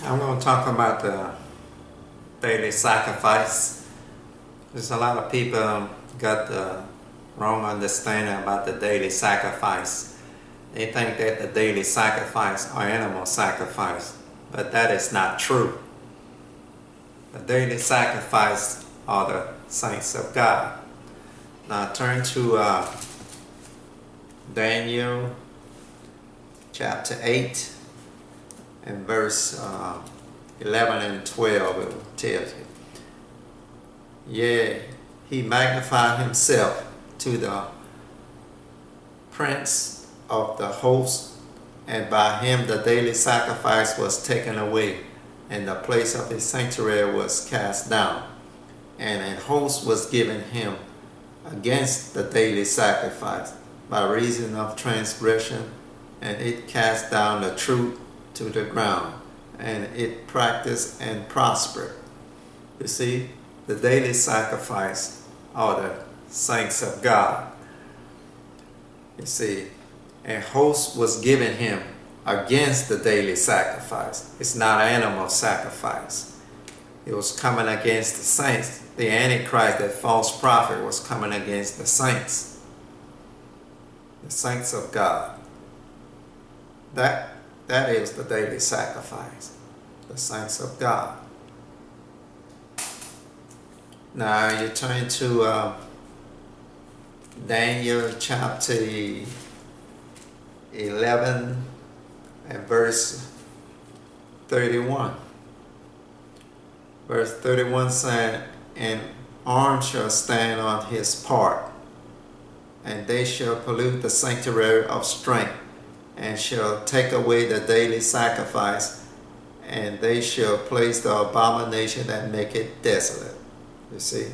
I'm going to talk about the daily sacrifice. There's a lot of people got the wrong understanding about the daily sacrifice. They think that the daily sacrifice are animal sacrifice, but that is not true. The daily sacrifice are the saints of God. Now turn to Daniel chapter 8 and verse 11 and 12. It tells you, yea, he magnified himself to the prince of the host, and by him the daily sacrifice was taken away, and the place of his sanctuary was cast down, and an host was given him against the daily sacrifice by reason of transgression, and it cast down the truth to the ground, and it practiced and prospered. You see, the daily sacrifice are the saints of God. You see, a host was given him against the daily sacrifice. It's not animal sacrifice. It was coming against the saints. The Antichrist, that false prophet, was coming against the saints of God. That is the daily sacrifice, the saints of God. Now you turn to Daniel chapter 11 and verse 31. Verse 31 saying, an arm shall stand on his part, and they shall pollute the sanctuary of strength, and shall take away the daily sacrifice, and they shall place the abomination that make it desolate. You see,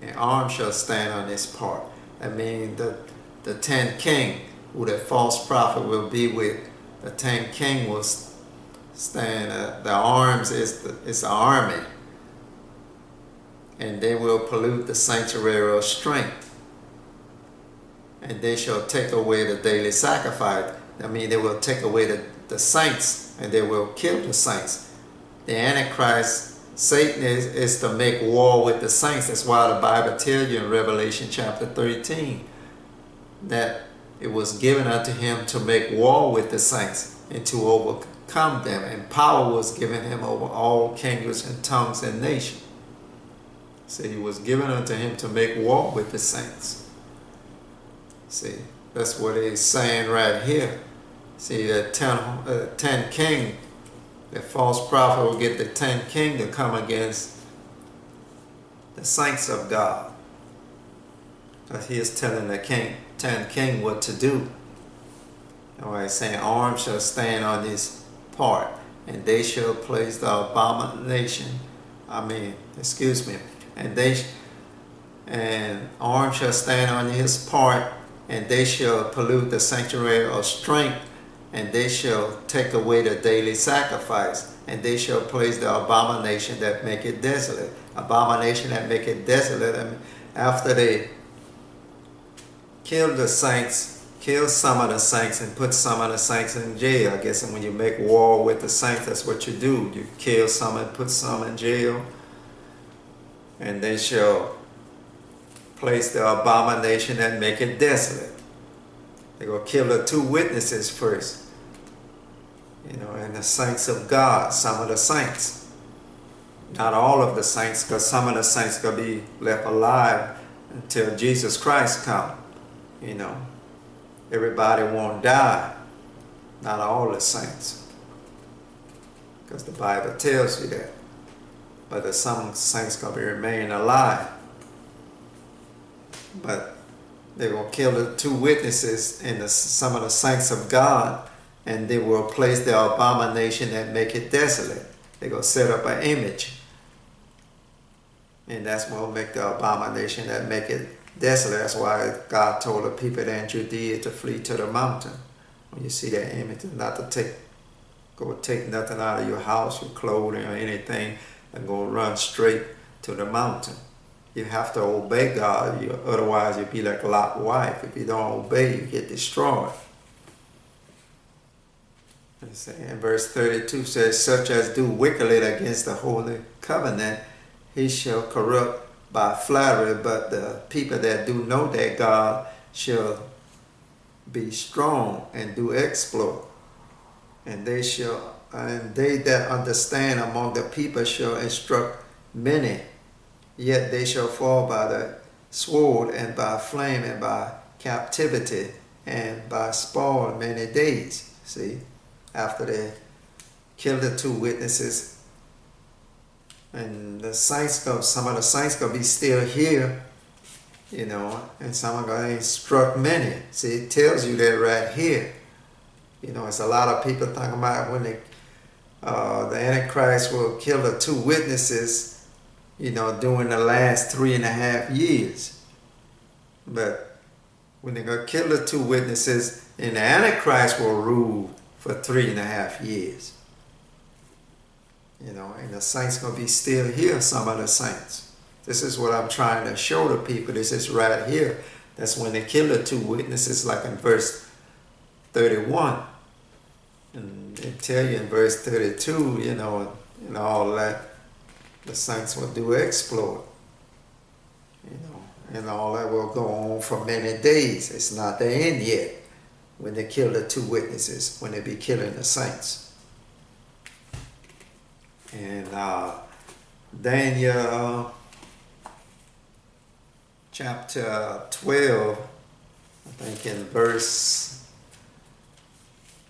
an arm shall stand on his part. I mean, the 10 king, who the false prophet will be with, the 10 king will stand. The arms is the army, and they will pollute the sanctuary of strength, and they shall take away the daily sacrifice. I mean, they will take away the saints, and they will kill the saints. The Antichrist, Satan, is to make war with the saints. That's why the Bible tells you in Revelation chapter 13 that it was given unto him to make war with the saints and to overcome them, and power was given him over all kingdoms and tongues and nations. So he was given unto him to make war with the saints. See, that's what he's saying right here. See, the 10 king, the false prophet will get the 10 king to come against the saints of God. Because he is telling the 10 king what to do. All right, saying, arm shall stand on his part, and they shall place the abomination. And arm shall stand on his part, and they shall pollute the sanctuary of strength, and they shall take away the daily sacrifice, and they shall place the abomination that make it desolate. Abomination that make it desolate. I mean, after they kill the saints, kill some of the saints, and put some of the saints in jail. I guess when you make war with the saints, that's what you do. You kill some and put some in jail, and they shall place the abomination that make it desolate. They're going to kill the 2 witnesses first. You know, and the saints of God, some of the saints. Not all of the saints, because some of the saints going to be left alive until Jesus Christ comes. You know, everybody won't die. Not all the saints. Because the Bible tells you that. But there's some saints going to remain alive. But they will kill the 2 witnesses and some of the saints of God, and they will place the abomination that make it desolate. They're going to set up an image, and that's what will make the abomination that make it desolate. That's why God told the people there in Judea to flee to the mountain. When you see that image, not to go take nothing out of your house, your clothing or anything, and go run straight to the mountain. You have to obey God, otherwise you'll be like Lot's wife. If you don't obey, you get destroyed. In verse 32 says, such as do wickedly against the holy covenant, he shall corrupt by flattery, but the people that do know their God shall be strong and do exploit. And they that understand among the people shall instruct many, yet they shall fall by the sword and by flame and by captivity and by spoil many days. See, after they kill the two witnesses, and the saints go, some of the saints gonna be still here, you know, and some are gonna instruct many. See, it tells you that right here. You know, it's a lot of people talking about when the Antichrist will kill the two witnesses, you know, during the last 3.5 years. But when they're going to kill the two witnesses, then the Antichrist will rule for 3.5 years. You know, and the saints going to be still here, some of the saints. This is what I'm trying to show the people. This is right here. That's when they kill the two witnesses, like in verse 31. And they tell you in verse 32, you know, and all that, the saints will do exploit. You know, and all that will go on for many days. It's not the end yet when they kill the two witnesses, when they be killing the saints. And Daniel chapter 12, I think in verse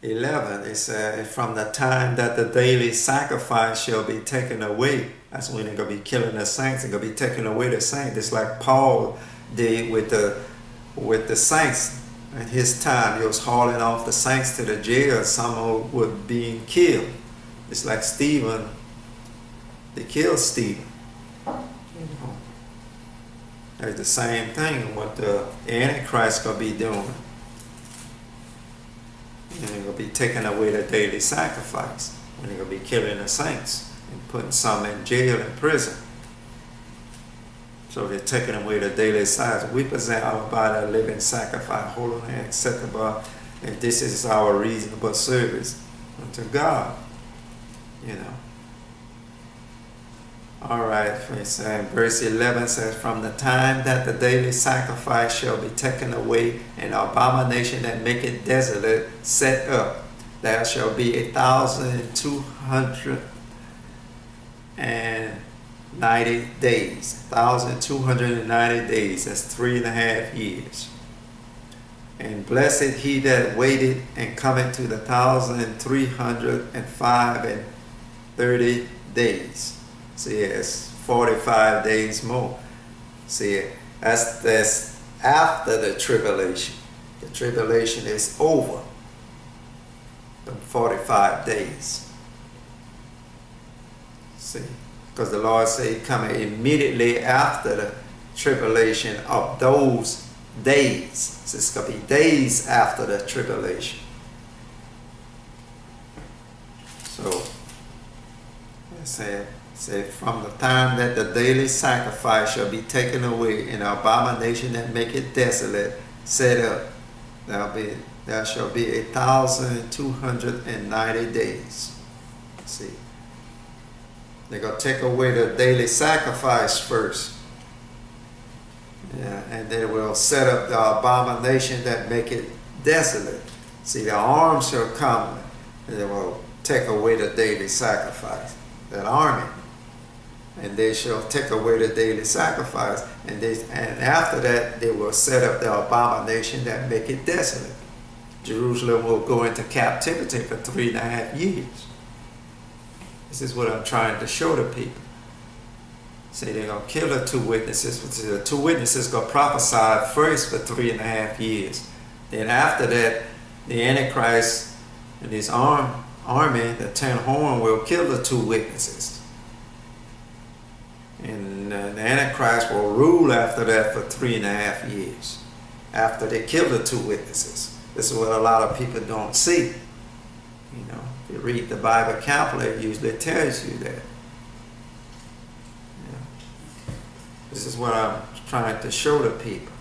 11, it says, from the time that the daily sacrifice shall be taken away, that's when they're going to be killing the saints. They're going to be taking away the saints. It's like Paul did with the saints at his time. He was hauling off the saints to the jail. Some were being killed. It's like Stephen. They killed Stephen. It's the same thing what the Antichrist going to be doing. And they're going to be taking away the daily sacrifice. And they're going to be killing the saints and putting some in jail and prison. So they're taking away the daily sacrifice. We present our body a living sacrifice, holy and acceptable, and this is our reasonable service unto God. You know. All right, verse 11 says, from the time that the daily sacrifice shall be taken away, and abomination that maketh desolate set up, there shall be 1,290 days. 1,290 days, that's 3.5 years. And blessed he that waited and cometh to the 1,305 and 30 days. See, it's 45 days more. See, that's after the tribulation. The tribulation is over. The 45 days. See, because the Lord said He coming immediately after the tribulation of those days. So it's going to be days after the tribulation. So, it said, from the time that the daily sacrifice shall be taken away, and the abomination that maketh desolate set up, there shall be 1,290 days. See, they're going to take away the daily sacrifice first. Yeah, and they will set up the abomination that maketh desolate. See, the arm shall come, and they will take away the daily sacrifice. That army. And they shall take away the daily sacrifice, and after that they will set up the abomination that make it desolate. Jerusalem will go into captivity for 3.5 years. This is what I'm trying to show the people. See, they're going to kill the two witnesses. The two witnesses going to prophesy first for 3.5 years. Then after that, the Antichrist and his army, the 10 horn, will kill the two witnesses. And the Antichrist will rule after that for 3.5 years, after they kill the two witnesses. This is what a lot of people don't see. You know, if you read the Bible carefully, it usually tells you that. Yeah. This is what I'm trying to show the people.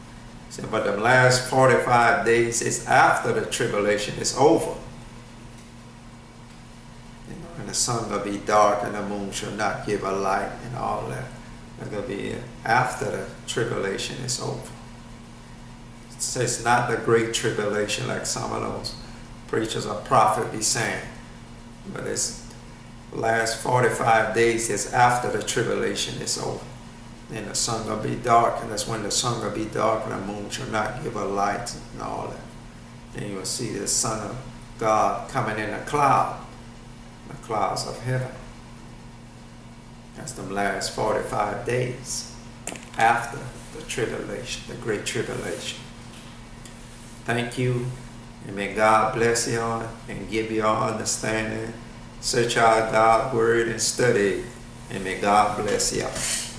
See, but the last 45 days is after the tribulation is over. And the sun gonna be dark and the moon shall not give a light and all that. It's gonna be after the tribulation is over. It's not the great tribulation like some of those preachers or prophets be saying. But it's last 45 days is after the tribulation is over. And the sun gonna be dark, and that's when the sun gonna be dark and the moon shall not give a light and all that. And you will see the Son of God coming in a cloud, the clouds of heaven. That's the last 45 days after the tribulation, the great tribulation. Thank you, and may God bless you all and give you all understanding. Search out God's word and study, and may God bless you all.